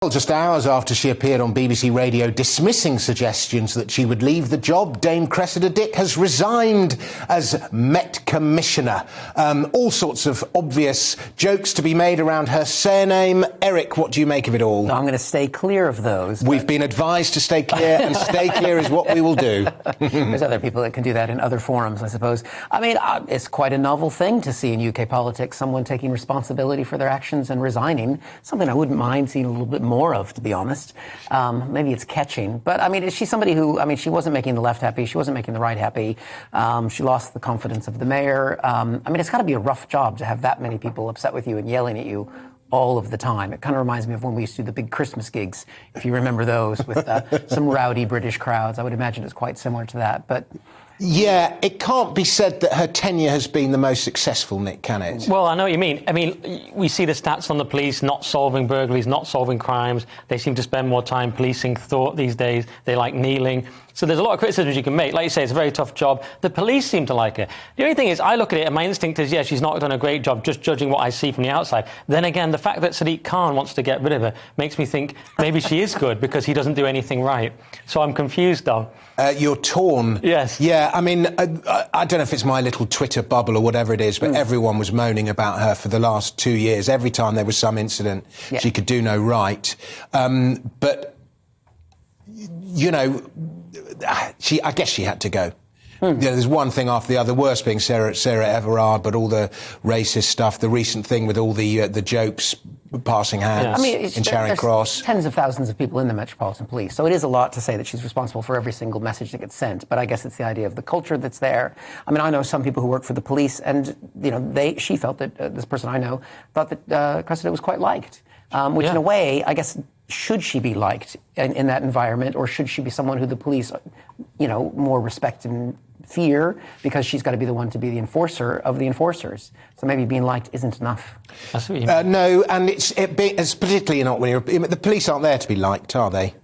Well, just hours after she appeared on BBC Radio dismissing suggestions that she would leave the job, Dame Cressida Dick has resigned as Met Commissioner. All sorts of obvious jokes to be made around her surname. Eric, what do you make of it all? I'm going to stay clear of those. We've been advised to stay clear, and stay clear is what we will do. There's other people that can do that in other forums, I suppose. I mean, it's quite a novel thing to see in UK politics, someone taking responsibility for their actions and resigning. Something I wouldn't mind seeing a little bit more of, to be honest. Maybe it's catching. But, I mean, is she somebody who, I mean, she wasn't making the left happy. She wasn't making the right happy. She lost the confidence of the mayor. I mean, it's got to be a rough job to have that many people upset with you and yelling at you all of the time. It kind of reminds me of when we used to do the big Christmas gigs, if you remember those, with some rowdy British crowds. I would imagine it's quite similar to that. But yeah, it can't be said that her tenure has been the most successful, Nick, can it? Well, I know what you mean. I mean, we see the stats on the police not solving burglaries, not solving crimes. They seem to spend more time policing thought these days. They like kneeling. So there's a lot of criticisms you can make. Like you say, it's a very tough job. The police seem to like her. The only thing is, I look at it and my instinct is, yeah, she's not done a great job just judging what I see from the outside. Then again, the fact that Sadiq Khan wants to get rid of her makes me think maybe she is good because he doesn't do anything right. So I'm confused, though. You're torn. Yes. Yeah, I mean, I don't know if it's my little Twitter bubble or whatever it is, but everyone was moaning about her for the last 2 years. Every time there was some incident, she could do no right. But, you know, I guess she had to go. You know, there's one thing after the other, worse being Sarah Everard, but all the racist stuff, the recent thing with all the jokes passing hands in Charing Cross. Tens of thousands of people in the Metropolitan Police, so it is a lot to say that she's responsible for every single message that gets sent, but I guess it's the idea of the culture that's there. I mean, I know some people who work for the police, and, you know, she felt that, this person I know, thought that Cressida was quite liked, which in a way, I guess, should she be liked in that environment, or should she be someone who the police, you know, more respect and fear because she's got to be the one to be the enforcer of the enforcers? So maybe being liked isn't enough. That's what you mean. No, and it's particularly not when the police aren't there to be liked, are they?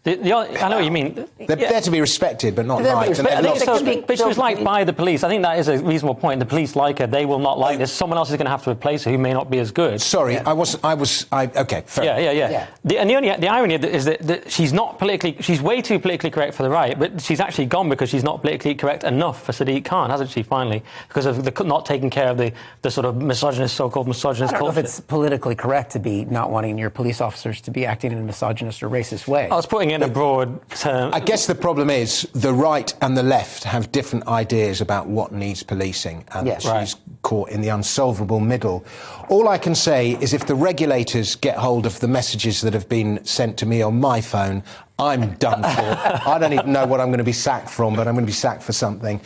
I know what you mean. They're there to be respected, but not liked. But she was liked by the police. I think that is a reasonable point. The police like her. They will not like this. Someone else is going to have to replace her who may not be as good. Sorry, okay, fair. Yeah. The irony is that she's not politically... She's way too politically correct for the right, but she's actually gone because she's not politically correct enough for Sadiq Khan, hasn't she, finally? Because of the not taking care of the sort of misogynist, so-called misogynist culture. I don't know if it's politically correct to be not wanting your police officers to be acting in a misogynist or racist way. I was putting it in a broad term. I guess the problem is the right and the left have different ideas about what needs policing, and she's caught in the unsolvable middle. All I can say is if the regulators get hold of the messages that have been sent to me on my phone, I'm done for. I don't even know what I'm going to be sacked from, but I'm going to be sacked for something.